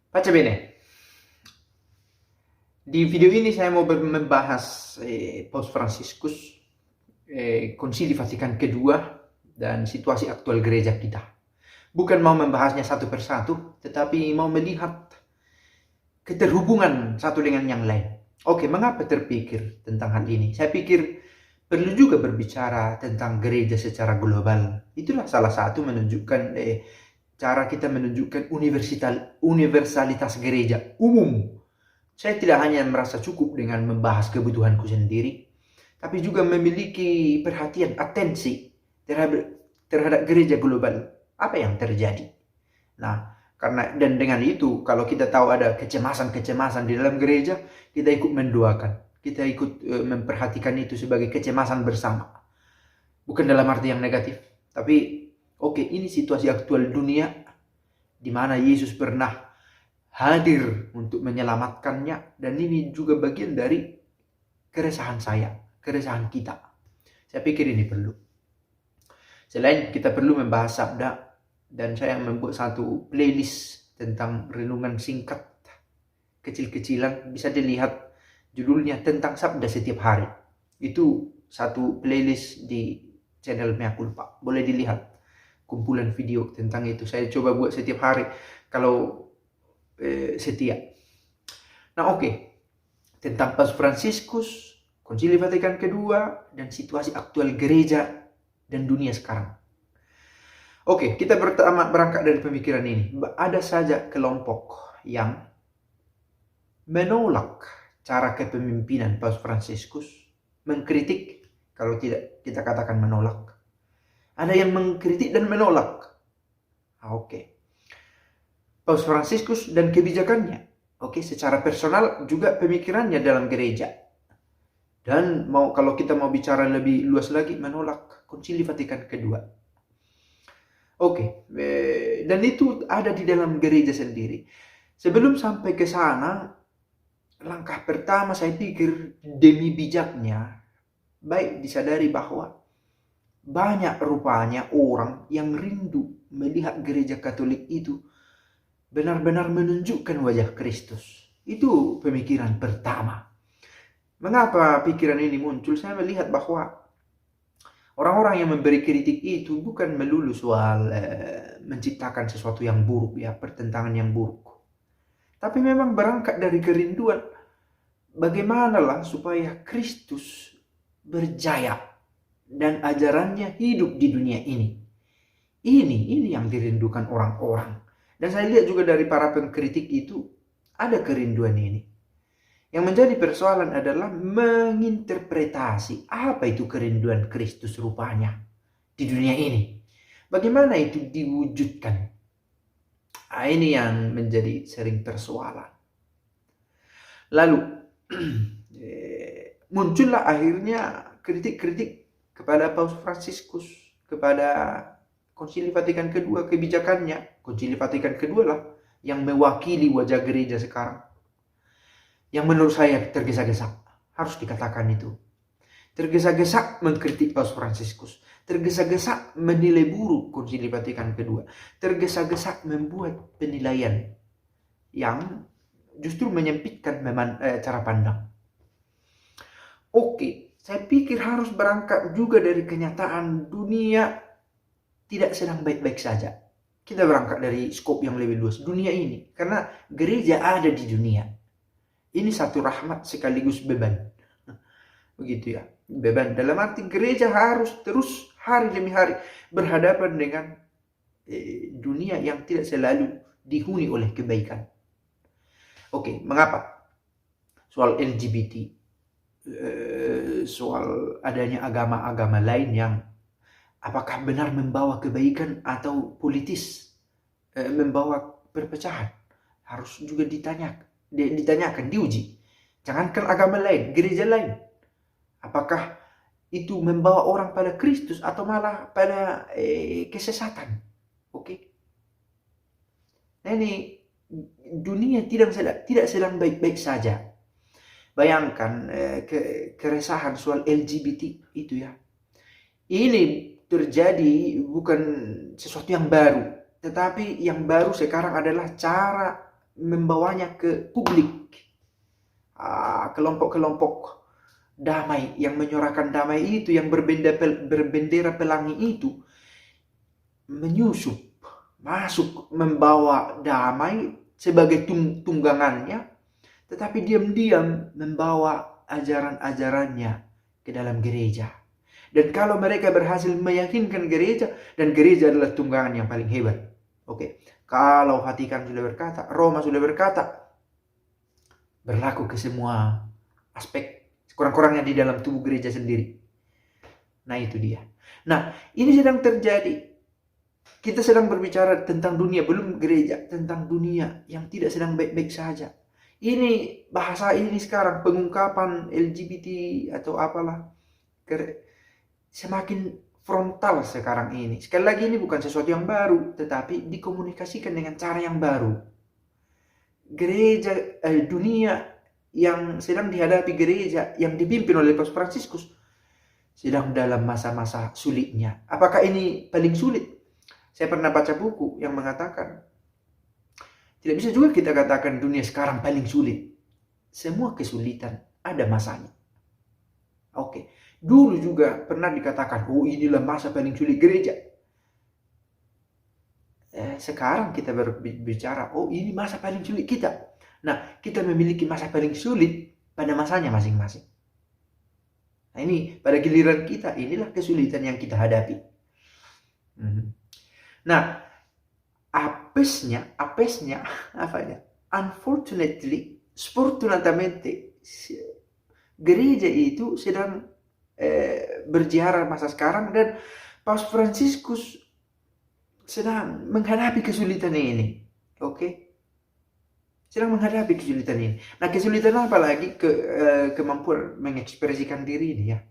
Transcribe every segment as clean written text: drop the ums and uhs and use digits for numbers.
Pace bene, di video ini saya mau membahas Paus Fransiskus, Konsili Vatikan kedua, dan situasi aktual gereja kita. Bukan mau membahasnya satu persatu, tetapi mau melihat keterhubungan satu dengan yang lain. Oke, mengapa terpikir tentang hal ini? Saya pikir perlu juga berbicara tentang gereja secara global. Itulah salah satu menunjukkan cara kita menunjukkan universalitas gereja umum. Saya tidak hanya merasa cukup dengan membahas kebutuhanku sendiri, tapi juga memiliki perhatian, atensi terhadap gereja global. Apa yang terjadi? Nah, dan dengan itu, kalau kita tahu ada kecemasan-kecemasan di dalam gereja, kita ikut mendoakan. Kita ikut memperhatikan itu sebagai kecemasan bersama. Bukan dalam arti yang negatif, tapi oke, ini situasi aktual dunia di mana Yesus pernah hadir untuk menyelamatkannya, dan ini juga bagian dari keresahan saya, keresahan kita. Saya pikir ini perlu. Selain kita perlu membahas sabda, dan saya membuat satu playlist tentang renungan singkat kecil-kecilan, bisa dilihat judulnya tentang sabda setiap hari. Itu satu playlist di channel Mea Culpa, boleh dilihat kumpulan video tentang itu. Saya coba buat setiap hari kalau setia. Nah, oke. Tentang Paus Fransiskus, Konsili Vatikan kedua, dan situasi aktual gereja dan dunia sekarang. Oke, kita berangkat dari pemikiran ini. Ada saja kelompok yang menolak cara kepemimpinan Paus Fransiskus, mengkritik, kalau tidak kita katakan menolak. Ada yang mengkritik dan menolak. Oke. Paus Fransiskus dan kebijakannya. Oke, secara personal juga pemikirannya dalam gereja. Dan kalau kita mau bicara lebih luas lagi, menolak Konsili Vatikan kedua. Oke, dan itu ada di dalam gereja sendiri. Sebelum sampai ke sana, langkah pertama saya pikir demi bijaknya, baik disadari bahwa banyak rupanya orang yang rindu melihat gereja Katolik itu benar-benar menunjukkan wajah Kristus. Itu pemikiran pertama. Mengapa pikiran ini muncul? Saya melihat bahwa orang-orang yang memberi kritik itu bukan melulu soal menciptakan sesuatu yang buruk, ya, pertentangan yang buruk. Tapi memang berangkat dari kerinduan bagaimanalah supaya Kristus berjaya dan ajarannya hidup di dunia ini. Ini yang dirindukan orang-orang. Dan saya lihat juga dari para pengkritik itu ada kerinduan ini. Yang menjadi persoalan adalah menginterpretasi apa itu kerinduan Kristus rupanya di dunia ini. Bagaimana itu diwujudkan? Ini yang menjadi sering persoalan. Lalu muncullah akhirnya kritik-kritik kepada Paus Fransiskus, kepada Konsili Vatikan kedua, kebijakannya. Konsili Vatikan kedua lah yang mewakili wajah gereja sekarang. Yang menurut saya tergesa-gesa. Harus dikatakan itu. Tergesa-gesa mengkritik Paus Fransiskus. Tergesa-gesa menilai buruk Konsili Vatikan kedua. Tergesa-gesa membuat penilaian yang justru menyempitkan cara pandang. Oke, saya pikir harus berangkat juga dari kenyataan dunia tidak sedang baik-baik saja. Kita berangkat dari skop yang lebih luas, dunia ini. Karena gereja ada di dunia. Ini satu rahmat sekaligus beban. Begitu ya, beban. Dalam arti gereja harus terus hari demi hari berhadapan dengan dunia yang tidak selalu dihuni oleh kebaikan. Oke, mengapa? Soal LGBT, soal adanya agama-agama lain yang apakah benar membawa kebaikan atau politis membawa perpecahan, harus juga ditanyakan, diuji. Jangankan agama lain, gereja lain, apakah itu membawa orang pada Kristus atau malah pada kesesatan? Oke. Nah, ini dunia tidak sedang baik-baik saja. Bayangkan keresahan soal LGBT itu ya. Ini terjadi bukan sesuatu yang baru, tetapi yang baru sekarang adalah cara membawanya ke publik. Kelompok-kelompok damai yang menyuarakan damai itu, yang berbendera pelangi itu, menyusup, masuk membawa damai sebagai tunggangannya, tetapi diam-diam membawa ajaran-ajarannya ke dalam gereja. Dan kalau mereka berhasil meyakinkan gereja, dan gereja adalah tunggangan yang paling hebat. Oke, kalau Vatikan sudah berkata, Roma sudah berkata, berlaku ke semua aspek, kurang-kurangnya di dalam tubuh gereja sendiri. Nah, itu dia. Nah, ini sedang terjadi. Kita sedang berbicara tentang dunia, belum gereja, tentang dunia yang tidak sedang baik-baik saja. Ini bahasa ini sekarang, pengungkapan LGBT atau apalah, semakin frontal sekarang ini. Sekali lagi, ini bukan sesuatu yang baru, tetapi dikomunikasikan dengan cara yang baru. Gereja, dunia yang sedang dihadapi gereja yang dipimpin oleh Paus Fransiskus sedang dalam masa-masa sulitnya. Apakah ini paling sulit? Saya pernah baca buku yang mengatakan, tidak bisa juga kita katakan dunia sekarang paling sulit. Semua kesulitan ada masanya. Oke. Dulu juga pernah dikatakan, oh inilah masa paling sulit gereja. Sekarang kita berbicara, oh ini masa paling sulit kita. Nah, kita memiliki masa paling sulit pada masanya masing-masing. Nah, ini pada giliran kita, inilah kesulitan yang kita hadapi. Nah, apesnya, unfortunately, sfortunatamente, gereja itu sedang berziarah masa sekarang, dan Paus Fransiskus sedang menghadapi kesulitan ini. Oke? Sedang menghadapi kesulitan ini. Nah, kesulitan apa lagi? Kemampuan mengekspresikan diri ini ya.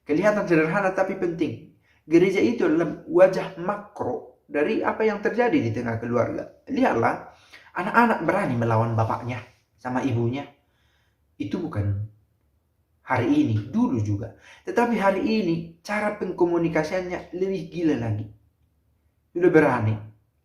Kelihatan sederhana tapi penting. Gereja itu adalah wajah makro dari apa yang terjadi di tengah keluarga. Lihatlah, anak-anak berani melawan bapaknya sama ibunya. Itu bukan hari ini, dulu juga. Tetapi hari ini, cara pengkomunikasiannya lebih gila lagi. Sudah berani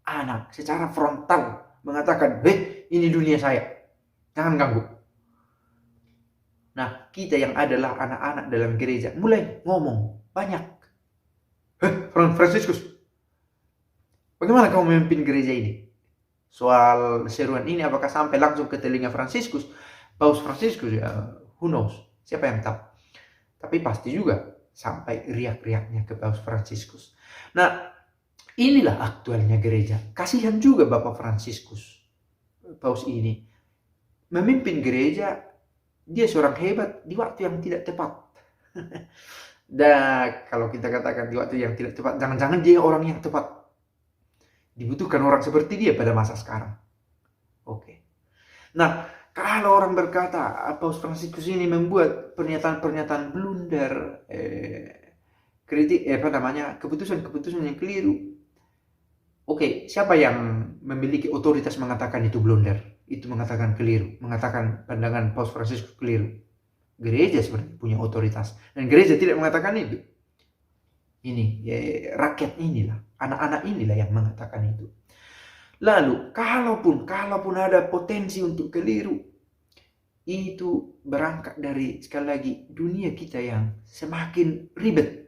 anak secara frontal mengatakan, ini dunia saya, jangan ganggu. Nah, kita yang adalah anak-anak dalam gereja mulai ngomong banyak. Fransiskus, bagaimana kamu memimpin gereja ini? Soal seruan ini apakah sampai langsung ke telinga Fransiskus, Paus Fransiskus, ya, who knows, siapa yang tahu. Tapi pasti juga sampai riak-riaknya ke Paus Fransiskus. Nah, inilah aktualnya gereja. Kasihan juga Bapak Fransiskus, Paus ini. Memimpin gereja, dia seorang hebat di waktu yang tidak tepat. Dan kalau kita katakan di waktu yang tidak tepat, jangan-jangan dia orang yang tepat. Dibutuhkan orang seperti dia pada masa sekarang. Oke. Nah, kalau orang berkata Paus Fransiskus ini membuat pernyataan-pernyataan blunder, keputusan-keputusan yang keliru. Oke, siapa yang memiliki otoritas mengatakan itu blunder, itu mengatakan keliru, mengatakan pandangan Paus Fransiskus keliru? Gereja sebenarnya punya otoritas, dan gereja tidak mengatakan itu. Ini rakyat inilah, anak-anak inilah yang mengatakan itu. Lalu, kalaupun ada potensi untuk keliru, itu berangkat dari, sekali lagi, dunia kita yang semakin ribet.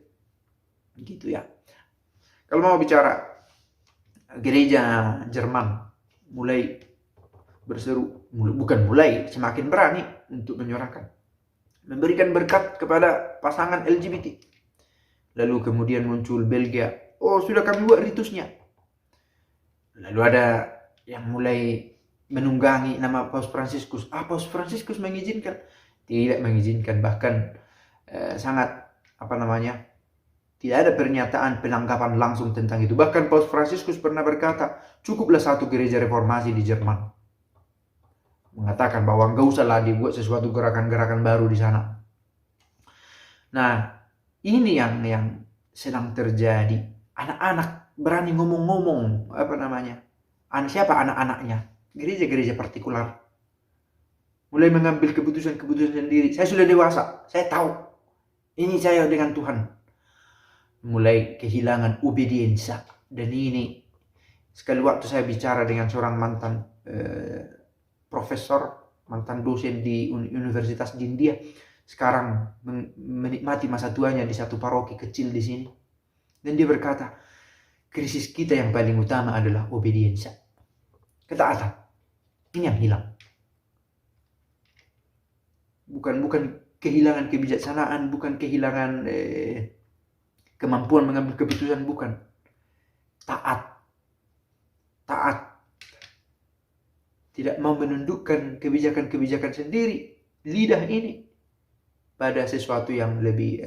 Gitu ya. Kalau mau bicara gereja Jerman, mulai berseru, semakin berani untuk menyuarakan, memberikan berkat kepada pasangan LGBT. Lalu kemudian muncul Belgia, sudah kami buat ritusnya. Lalu ada yang mulai menunggangi nama Paus Fransiskus. Paus Fransiskus mengizinkan? Tidak mengizinkan, bahkan sangat tidak ada pernyataan penanggapan langsung tentang itu. Bahkan Paus Fransiskus pernah berkata, cukuplah satu gereja reformasi di Jerman. Mengatakan bahwa nggak usahlah dibuat sesuatu gerakan-gerakan baru di sana. Nah, ini yang sedang terjadi. Anak-anak berani ngomong-ngomong, siapa anak-anaknya? Gereja-gereja partikular. Mulai mengambil keputusan-keputusan sendiri. Saya sudah dewasa, saya tahu. Ini saya dengan Tuhan. Mulai kehilangan obediensa. Dan ini, sekali waktu saya bicara dengan seorang mantan profesor, mantan dosen di universitas di India, sekarang menikmati masa tuanya di satu paroki kecil di sini. Dan dia berkata, krisis kita yang paling utama adalah obediensia, ketaatan. Ini yang hilang. Bukan kehilangan kebijaksanaan, bukan kehilangan kemampuan mengambil keputusan, bukan. Taat. Tidak mau menundukkan kebijakan-kebijakan sendiri, lidah ini, pada sesuatu yang lebih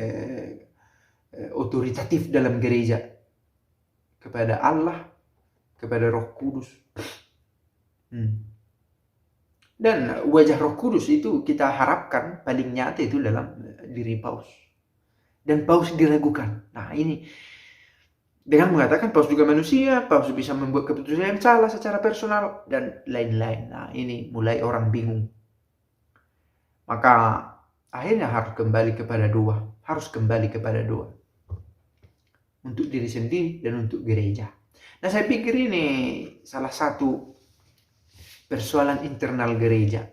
otoritatif dalam gereja, kepada Allah, kepada Roh Kudus. Dan wajah Roh Kudus itu kita harapkan paling nyata itu dalam diri Paus. Dan Paus diragukan. Nah ini, dengan mengatakan Paus juga manusia, Paus bisa membuat keputusan yang salah secara personal, dan lain-lain. Nah ini mulai orang bingung. Maka akhirnya harus kembali kepada doa. Untuk diri sendiri dan untuk gereja. Nah saya pikir ini salah satu persoalan internal gereja.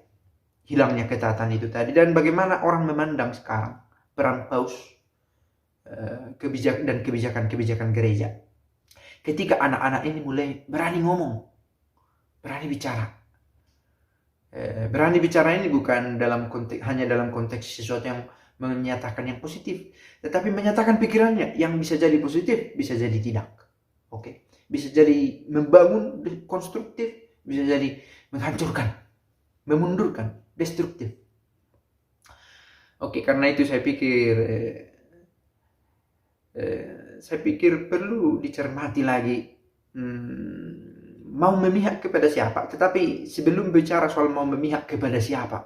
Hilangnya ketaatan itu tadi. Dan bagaimana orang memandang sekarang peran Paus kebijakan-kebijakan gereja. Ketika anak-anak ini mulai berani ngomong, berani bicara. Berani bicara ini bukan hanya dalam konteks sesuatu yang menyatakan yang positif, tetapi menyatakan pikirannya yang bisa jadi positif, bisa jadi tidak. Oke. Bisa jadi membangun, konstruktif, bisa jadi menghancurkan, memundurkan, destruktif. Oke, karena itu saya pikir perlu dicermati lagi mau memihak kepada siapa. Tetapi sebelum bicara soal mau memihak kepada siapa,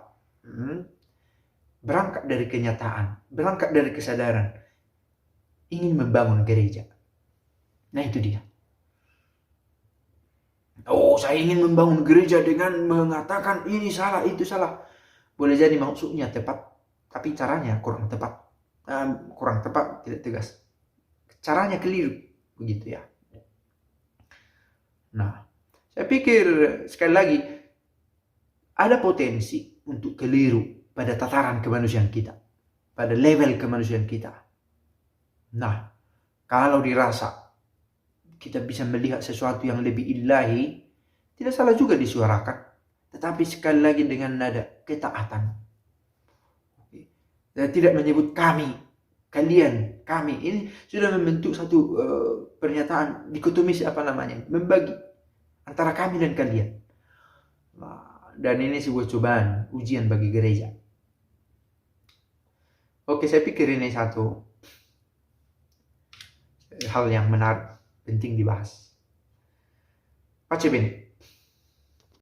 berangkat dari kenyataan, berangkat dari kesadaran ingin membangun gereja. Nah itu dia. Oh, saya ingin membangun gereja dengan mengatakan ini salah, itu salah. Boleh jadi maksudnya tepat, tapi caranya kurang tepat. Tidak tegas. Caranya keliru, begitu ya. Nah, saya pikir sekali lagi ada potensi untuk keliru pada tataran kemanusiaan kita, pada level kemanusiaan kita. Nah, kalau dirasa kita bisa melihat sesuatu yang lebih ilahi, tidak salah juga disuarakan, tetapi sekali lagi dengan nada ketaatan. Dan tidak menyebut kami, kalian, kami. Ini sudah membentuk satu pernyataan dikotomis membagi antara kami dan kalian. Dan ini sebuah cobaan, ujian bagi gereja. Oke, saya pikir ini satu hal yang menarik, penting dibahas. Pace bene.